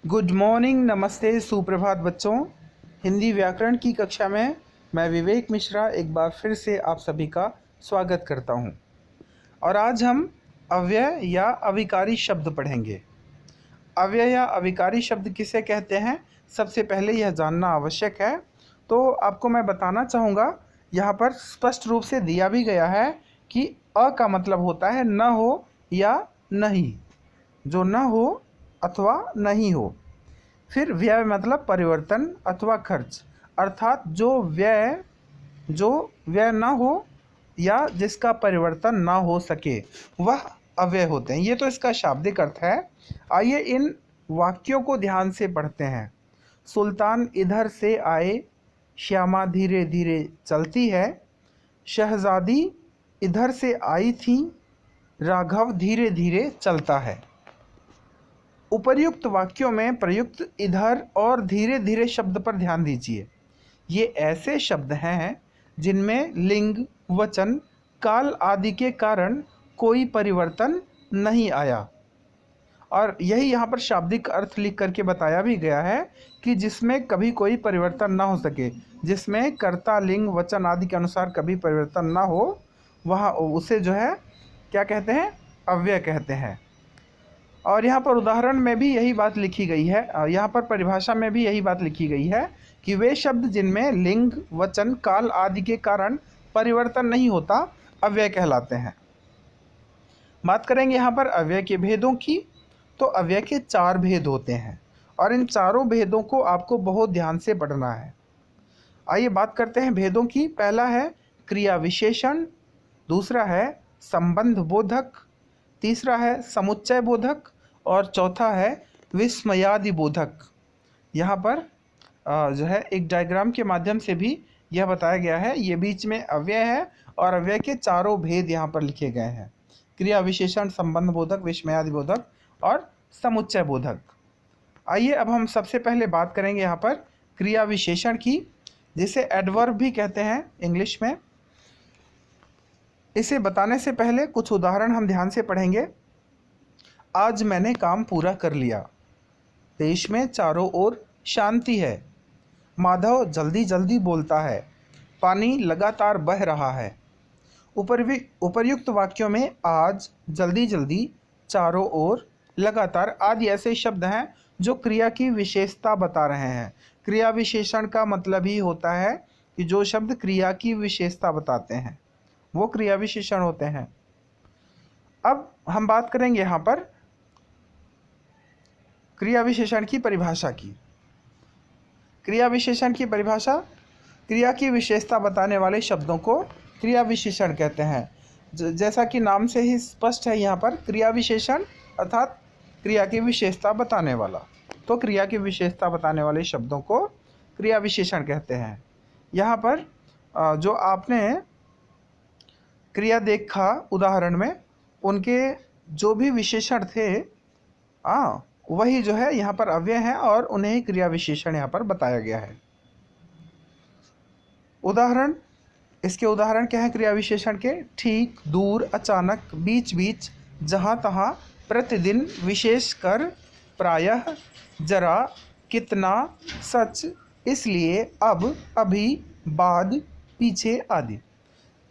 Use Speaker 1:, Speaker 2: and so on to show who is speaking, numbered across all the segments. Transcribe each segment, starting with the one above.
Speaker 1: Good morning, नमस्ते, सुप्रभात बच्चों। हिंदी व्याकरण की कक्षा में मैं विवेक मिश्रा एक बार फिर से आप सभी का स्वागत करता हूं। और आज हम अव्यय या अविकारी शब्द पढ़ेंगे। अव्यय या अविकारी शब्द किसे कहते हैं, सबसे पहले यह जानना आवश्यक है। तो आपको मैं बताना चाहूँगा, यहाँ पर स्पष्ट रूप से दिया भी गया है कि अ का मतलब होता है न हो या नहीं, जो न हो अथवा नहीं हो। फिर व्यय मतलब परिवर्तन अथवा खर्च, अर्थात जो व्यय न हो या जिसका परिवर्तन ना हो सके वह अव्यय होते हैं। ये तो इसका शाब्दिक अर्थ है। आइए इन वाक्यों को ध्यान से पढ़ते हैं। सुल्तान इधर से आए, श्यामा धीरे धीरे चलती है। शहजादी इधर से आई थी, राघव धीरे धीरे चलता है। उपर्युक्त वाक्यों में प्रयुक्त इधर और धीरे धीरे शब्द पर ध्यान दीजिए। ये ऐसे शब्द हैं जिनमें लिंग, वचन, काल आदि के कारण कोई परिवर्तन नहीं आया। और यही यहाँ पर शाब्दिक अर्थ लिख करके बताया भी गया है कि जिसमें कभी कोई परिवर्तन ना हो सके, जिसमें कर्ता, लिंग, वचन आदि के अनुसार कभी परिवर्तन ना हो, वह उसे जो है क्या कहते हैं, अव्यय कहते हैं। और यहाँ पर उदाहरण में भी यही बात लिखी गई है, यहाँ पर परिभाषा में भी यही बात लिखी गई है कि वे शब्द जिनमें लिंग, वचन, काल आदि के कारण परिवर्तन नहीं होता अव्यय कहलाते हैं। बात करेंगे यहाँ पर अव्यय के भेदों की। तो अव्यय के 4 भेद होते हैं और इन चारों भेदों को आपको बहुत ध्यान से पढ़ना है। आइए बात करते हैं भेदों की। पहला है क्रिया विशेषण, दूसरा है संबंध बोधक, तीसरा है समुच्चय बोधक और चौथा है विस्मयादि बोधक। यहाँ पर जो है एक डायग्राम के माध्यम से भी यह बताया गया है। ये बीच में अव्यय है और अव्यय के चारों भेद यहाँ पर लिखे गए हैं: क्रिया विशेषण, संबंध बोधक, विस्मयादि बोधक और समुच्चय बोधक। आइए अब हम सबसे पहले बात करेंगे यहाँ पर क्रिया विशेषण की, जिसे एडवर्ब भी कहते हैं इंग्लिश में। इसे बताने से पहले कुछ उदाहरण हम ध्यान से पढ़ेंगे। आज मैंने काम पूरा कर लिया। देश में चारों ओर शांति है। माधव जल्दी जल्दी बोलता है। पानी लगातार बह रहा है। उपर्युक्त वाक्यों में आज, जल्दी जल्दी, चारों ओर, लगातार आदि ऐसे शब्द हैं जो क्रिया की विशेषता बता रहे हैं। क्रिया विशेषण का मतलब ही होता है कि जो शब्द क्रिया की विशेषता बताते हैं वो क्रिया विशेषण होते हैं। अब हम बात करेंगे यहाँ पर क्रिया विशेषण की परिभाषा की। क्रिया विशेषण की परिभाषा: क्रिया की विशेषता बताने वाले शब्दों को क्रिया विशेषण कहते हैं। जैसा कि नाम से ही स्पष्ट है, यहाँ पर क्रिया विशेषण अर्थात क्रिया की विशेषता बताने वाला। तो क्रिया की विशेषता बताने वाले शब्दों को क्रिया विशेषण कहते हैं। यहाँ पर जो आपने क्रिया देखा उदाहरण में, उनके जो भी विशेषण थे वही जो है यहाँ पर अव्यय हैं और उन्हें ही क्रिया विशेषण यहाँ पर बताया गया है। उदाहरण, इसके उदाहरण क्या है क्रिया विशेषण के? ठीक, दूर, अचानक, बीच बीच, जहाँ तहाँ, प्रतिदिन, विशेषकर, प्रायः, जरा, कितना, सच, इसलिए, अब, अभी, बाद, पीछे आदि।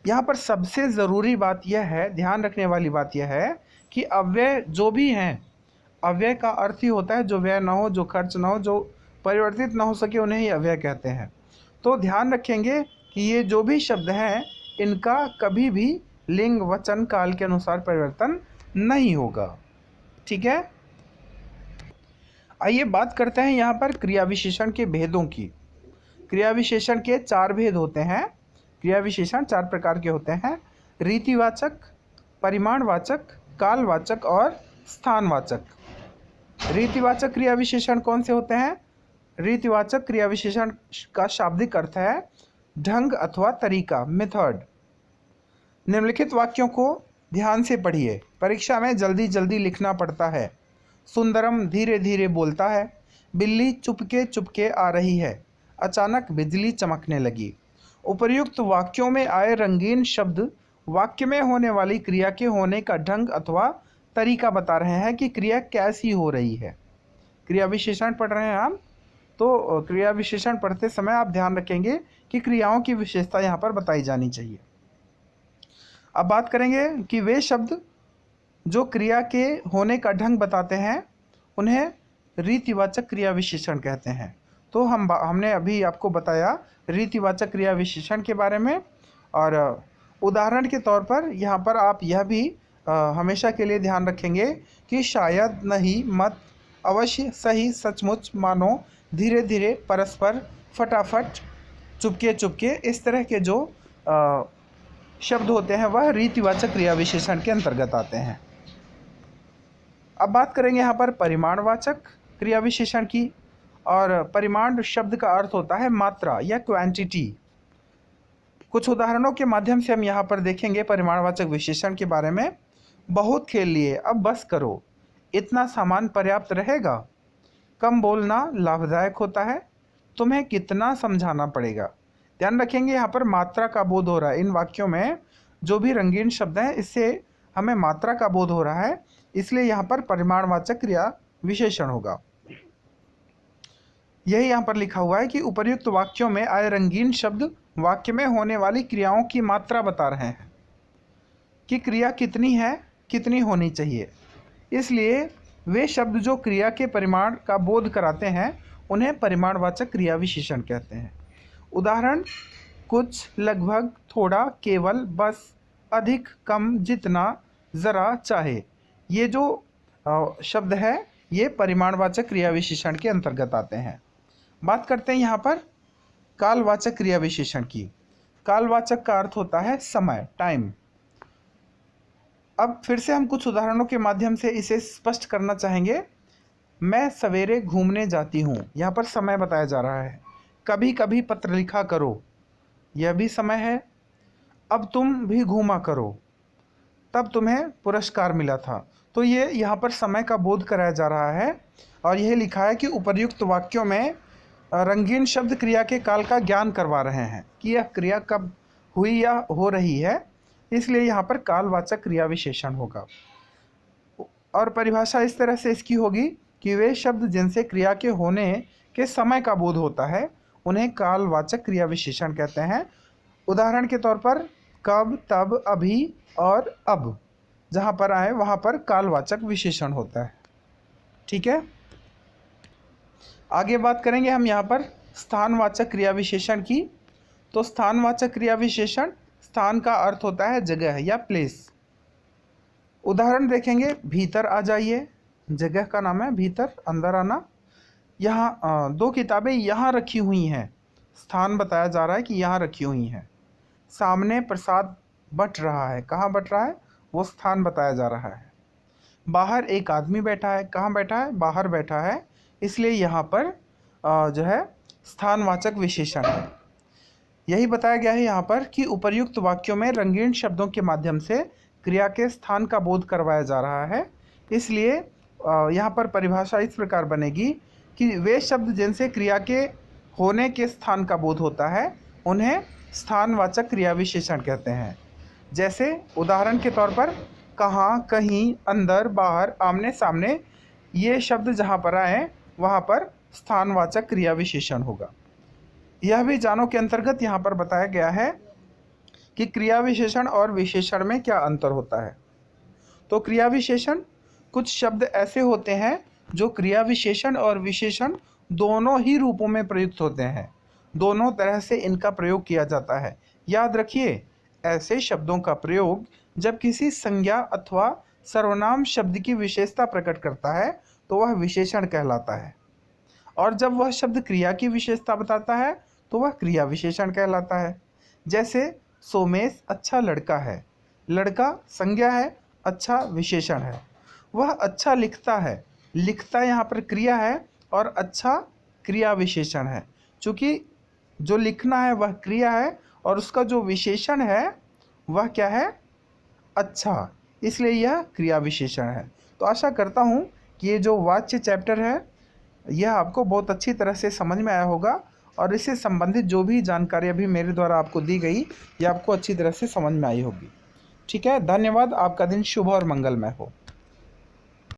Speaker 1: यहाँ पर सबसे ज़रूरी बात यह है, ध्यान रखने वाली बात यह है कि अव्यय जो भी हैं, अव्यय का अर्थ ही होता है जो व्यय ना हो, जो खर्च ना हो, जो परिवर्तित ना हो सके, उन्हें ही अव्यय कहते हैं। तो ध्यान रखेंगे कि ये जो भी शब्द हैं इनका कभी भी लिंग, वचन, काल के अनुसार परिवर्तन नहीं होगा। ठीक है। आइए बात करते हैं यहाँ पर क्रिया विशेषण के भेदों की। क्रिया विशेषण के 4 भेद होते हैं। क्रिया विशेषण 4 प्रकार के होते हैं: रीतिवाचक, परिमाणवाचक, कालवाचक और स्थानवाचक। रीतिवाचक क्रिया विशेषण कौन से होते हैं? रीतिवाचक क्रिया विशेषण का शाब्दिक अर्थ है ढंग अथवा तरीका, मेथड। निम्नलिखित वाक्यों को ध्यान से पढ़िए, परीक्षा में जल्दी जल्दी लिखना पड़ता है। सुंदरम धीरे धीरे बोलता है। बिल्ली चुपके चुपके आ रही है। अचानक बिजली चमकने लगी। उपर्युक्त वाक्यों में आए रंगीन शब्द वाक्य में होने वाली क्रिया के होने का ढंग अथवा तरीका बता रहे हैं कि क्रिया कैसी हो रही है। क्रिया विशेषण पढ़ रहे हैं हम, तो क्रिया विशेषण पढ़ते समय आप ध्यान रखेंगे कि क्रियाओं की विशेषता यहाँ पर बताई जानी चाहिए। अब बात करेंगे कि वे शब्द जो क्रिया के होने का ढंग बताते हैं उन्हें रीतिवाचक क्रिया विशेषण कहते हैं। तो हमने अभी आपको बताया रीतिवाचक क्रिया विशेषण के बारे में, और उदाहरण के तौर पर यहाँ पर आप यह भी हमेशा के लिए ध्यान रखेंगे कि शायद, नहीं, मत, अवश्य, सही, सचमुच, मानो, धीरे धीरे, परस्पर, फटाफट, चुपके चुपके, इस तरह के जो शब्द होते हैं वह रीतिवाचक क्रिया विशेषण के अंतर्गत आते हैं। अब बात करेंगे यहाँ पर परिमाणवाचक क्रिया विशेषण की, और परिमाण शब्द का अर्थ होता है मात्रा या क्वांटिटी। कुछ उदाहरणों के माध्यम से हम यहाँ पर देखेंगे परिमाणवाचक विशेषण के बारे में। बहुत खेल लिए, अब बस करो, इतना सामान पर्याप्त रहेगा, कम बोलना लाभदायक होता है, तुम्हें कितना समझाना पड़ेगा। ध्यान रखेंगे यहाँ पर मात्रा का बोध हो रहा है। इन वाक्यों में जो भी रंगीन शब्द हैं इससे हमें मात्रा का बोध हो रहा है, इसलिए यहाँ पर परिमाणवाचक क्रिया विशेषण होगा। यही यहाँ पर लिखा हुआ है कि उपर्युक्त वाक्यों में आए रंगीन शब्द वाक्य में होने वाली क्रियाओं की मात्रा बता रहे हैं कि क्रिया कितनी है, कितनी होनी चाहिए। इसलिए वे शब्द जो क्रिया के परिमाण का बोध कराते हैं उन्हें परिमाणवाचक क्रिया विशेषण कहते हैं। उदाहरण: कुछ, लगभग, थोड़ा, केवल, बस, अधिक, कम, जितना, ज़रा, चाहे। ये जो शब्द है ये परिमाणवाचक क्रिया विशेषण के अंतर्गत आते हैं। बात करते हैं यहाँ पर कालवाचक क्रिया विशेषण की। कालवाचक का अर्थ होता है समय, टाइम। अब फिर से हम कुछ उदाहरणों के माध्यम से इसे स्पष्ट करना चाहेंगे। मैं सवेरे घूमने जाती हूँ, यहाँ पर समय बताया जा रहा है। कभी कभी पत्र लिखा करो, यह भी समय है। अब तुम भी घूमा करो, तब तुम्हें पुरस्कार मिला था। तो ये यहाँ पर समय का बोध कराया जा रहा है, और यह लिखा है कि उपर्युक्त वाक्यों में रंगीन शब्द क्रिया के काल का ज्ञान करवा रहे हैं कि यह क्रिया कब हुई या हो रही है, इसलिए यहाँ पर कालवाचक क्रिया विशेषण होगा। और परिभाषा इस तरह से इसकी होगी कि वे शब्द जिनसे क्रिया के होने के समय का बोध होता है उन्हें कालवाचक क्रिया विशेषण कहते हैं। उदाहरण के तौर पर कब, तब, अभी और अब जहाँ पर आए वहाँ पर कालवाचक विशेषण होता है। ठीक है, आगे बात करेंगे हम यहाँ पर स्थानवाचक क्रिया विशेषण की। तो स्थानवाचक क्रिया विशेषण, स्थान का अर्थ होता है जगह या प्लेस। उदाहरण देखेंगे, भीतर आ जाइए, जगह का नाम है भीतर, अंदर आना। यहाँ दो किताबें यहाँ रखी हुई हैं, स्थान बताया जा रहा है कि यहाँ रखी हुई हैं। सामने प्रसाद बंट रहा है, कहाँ बंट रहा है वो स्थान बताया जा रहा है। बाहर एक आदमी बैठा है, कहाँ बैठा है, बाहर बैठा है, इसलिए यहाँ पर जो है स्थानवाचक विशेषण है। यही बताया गया है यहाँ पर कि उपर्युक्त वाक्यों में रंगीन शब्दों के माध्यम से क्रिया के स्थान का बोध करवाया जा रहा है, इसलिए यहाँ पर परिभाषा इस प्रकार बनेगी कि वे शब्द जिनसे क्रिया के होने के स्थान का बोध होता है उन्हें स्थानवाचक क्रिया विशेषण कहते हैं। जैसे उदाहरण के तौर पर कहाँ, कहीं, अंदर, बाहर, आमने सामने, ये शब्द जहाँ पर आए वहाँ पर स्थानवाचक क्रिया विशेषण होगा। यह भी जानो के अंतर्गत यहाँ पर बताया गया है कि क्रिया विशेषण और विशेषण में क्या अंतर होता है। तो क्रिया विशेषण, कुछ शब्द ऐसे होते हैं जो क्रिया विशेषण और विशेषण दोनों ही रूपों में प्रयुक्त होते हैं, दोनों तरह से इनका प्रयोग किया जाता है। याद रखिए, ऐसे शब्दों का प्रयोग जब किसी संज्ञा अथवा सर्वनाम शब्द की विशेषता प्रकट करता है तो वह विशेषण कहलाता है, और जब वह शब्द क्रिया की विशेषता बताता है तो वह क्रिया विशेषण कहलाता है। जैसे सोमेश अच्छा लड़का है, लड़का संज्ञा है, अच्छा विशेषण है। वह अच्छा लिखता है, लिखता यहाँ पर क्रिया है और अच्छा क्रिया विशेषण है। चूँकि जो लिखना है वह क्रिया है और उसका जो विशेषण है वह क्या है, अच्छा, इसलिए यह क्रिया विशेषण है। तो आशा करता हूँ कि ये जो वाच्य चैप्टर है यह आपको बहुत अच्छी तरह से समझ में आया होगा, और इससे संबंधित जो भी जानकारी अभी मेरे द्वारा आपको दी गई ये आपको अच्छी तरह से समझ में आई होगी। ठीक है, धन्यवाद। आपका दिन शुभ और मंगलमय हो।